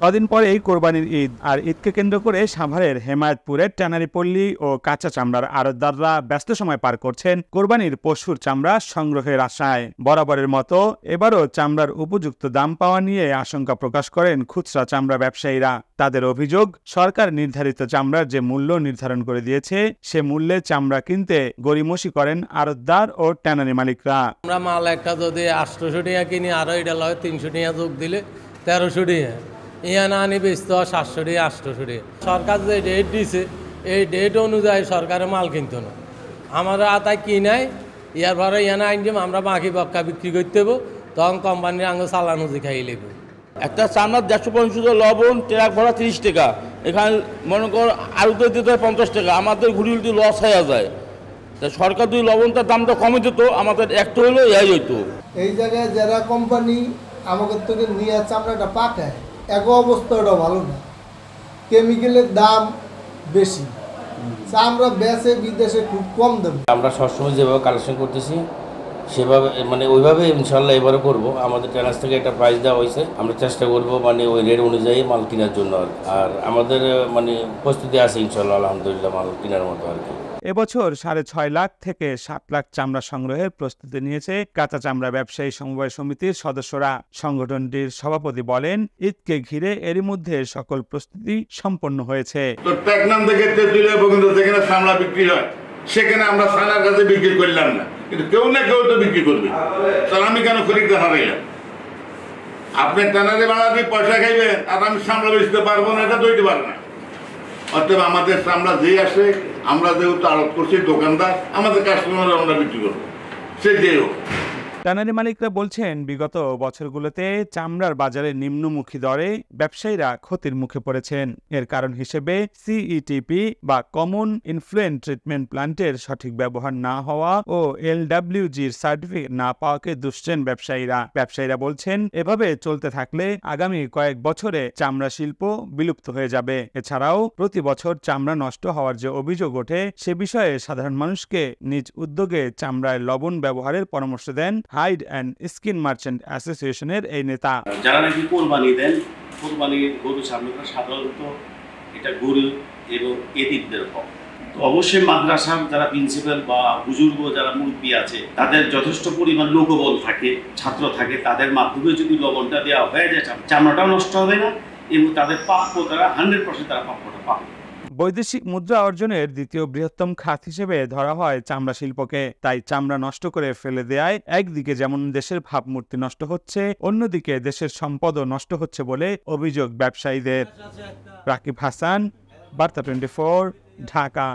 কদিন পরেই কোরবানির ঈদ, আর ঈদকে কেন্দ্র করে সাভারের হেমায়েতপুরের ট্যানারিপল্লী ও কাঁচা চামড়ার আড়তদাররা ব্যস্ত সময় পার করছেন কোরবানির পশুর চামড়া সংগ্রহের আশায়। বরাবরের মতো এবারও চামড়ার উপযুক্ত দাম পাওয়া নিয়ে আশঙ্কা প্রকাশ করেন খুচরা চামড়া ব্যবসায়ীরা। তাদের অভিযোগ, সরকার নির্ধারিত চামড়ার যে মূল্য নির্ধারণ করে দিয়েছে সে মূল্যে চামড়া কিনতে গড়িমসি করেন আড়তদার ও ট্যানারি মালিকরা। আমরা মাল একটা যদি 800 টাকা কিনি, আরো এটা লয় 300 টাকা যোগ দিলে 1300 টাকা, ইয়া না আনি বেচতে হয় 700 টাকা 800 টাকা। সরকার যে ডেট দিছে এই ডেট অনুযায়ী সরকারের মাল কিনতো না, আমরা আতায় কিনাই ইয়ার পরে ইয়ানা আইন আমরা বাকি বক্কা বিক্রি করতে হবো, তখন কোম্পানির আঙ্গ চালানো যে খাই লেগে। একটা চামড়ার 150 লবণ ট্রাক ভরা 30 টাকা, এখানে মনে কর আলুতে দিতে হয় 50 টাকা, আমাদের ঘুরি উল্টি লস হয়ে যায়। সরকার যদি লবণটার দামটা কমে দিত আমাদের একটা হলেও এই হইতো। এই জায়গায় যারা কোম্পানি আমাদের থেকে নিয়ে চামড়াটা পাকায় এক অবস্থাটা ভালো না, কেমিক্যালের দাম বেশি, চামড়া বেচে বিদেশে খুব কম দাম। আমরা সবসময় যেভাবে কালেকশন করতেছি সেভাবে মানে ওইভাবে ইনশাল্লাহ এবারও করবো। আমাদের ট্যানার্স থেকে একটা প্রাইস দেওয়া হয়েছে, আমরা চেষ্টা করবো মানে ওই রেট অনুযায়ী মাল কেনার জন্য। আর আমাদের মানে প্রস্তুতি আছে ইনশাল্লাহ, আলহামদুলিল্লাহ মাল কেনার মতো আর কি। এবছর 6.5 লাখ থেকে 7 লাখ চামড়া সংগ্রহের প্রস্তুতি নিয়েছে কাঁচা চামড়া ব্যবসায়ী সমবায় সমিতির সদস্যরা। সংগঠনটির সভাপতি বলেন, ঈদকে ঘিরে এরই মধ্যে সকল প্রস্তুতি সম্পন্ন হয়েছে। চামড়া বিক্রি হয় সেখানে আমরা সানার কাছে বিক্রি করলাম না, কিন্তু কেউ না কেউ তো বিক্রি করবে, তাহলে আমি কেন খরিদ্দার হারাইলাম? আপনি টানারে বাড়া দিয়ে পয়সা খাইবেন আর আমি চামড়া বেচতে পারবো না, এটা দইতে পারে না। অতএব আমাদের চামড়া যেই আসে আমরা যেহেতু আড়ত করছি দোকানদার, আমাদের কাস্টমার আমরা বিক্রি করবো, সে যেই হোক। ট্যানারি মালিকরা বলছেন, বিগত বছরগুলোতে চামড়ার বাজারে নিম্নমুখী দরে ব্যবসায়ীরা ক্ষতির মুখে পড়েছেন। এর কারণ হিসেবে সিইটিপি বা কমন ইনফ্লুয়েন্ট ট্রিটমেন্ট প্ল্যান্টের সঠিক ব্যবহার না হওয়া ও LWG'র সার্টিফিকেট না পাওয়াকে দুষছেন ব্যবসায়ীরা বলছেন, এভাবে চলতে থাকলে আগামী কয়েক বছরে চামড়া শিল্প বিলুপ্ত হয়ে যাবে। এছাড়াও প্রতি বছর চামড়া নষ্ট হওয়ার যে অভিযোগ ওঠে সে বিষয়ে সাধারণ মানুষকে নিজ উদ্যোগে চামড়ায় লবণ ব্যবহারের পরামর্শ দেন হাইড অ্যান্ড স্কিন মার্চেন্ট অ্যাসোসিয়েশনের এই নেতা। যারা নাকি কোরবানি দেন, কোরবানির গরু সামনেটা সাধারণত এটা গরু এবং এদিকদের হক। তো অবশ্যই মাদ্রাসার যারা প্রিন্সিপাল বা বুজুর্গ যারা মুরব্বী আছে তাদের যথেষ্ট পরিমাণ লোকবল থাকে, ছাত্র থাকে, তাদের মাধ্যমে যদি লবণটা দেওয়া হয়ে যায় চামড়াটাও নষ্ট হবে না এবং তাদের প্রাপ্য তারা 100% তারা প্রাপ্যটা পাবে। বৈদেশিক মুদ্রা অর্জনের দ্বিতীয় বৃহত্তম খাত হিসেবে ধরা হয় চামড়া শিল্পকে। তাই চামড়া নষ্ট করে ফেলে দেয়ায় একদিকে যেমন দেশের ভাবমূর্তি নষ্ট হচ্ছে, অন্যদিকে দেশের সম্পদও নষ্ট হচ্ছে বলে অভিযোগ ব্যবসায়ীদের। রাকিব হাসান, বার্তা 24, ঢাকা।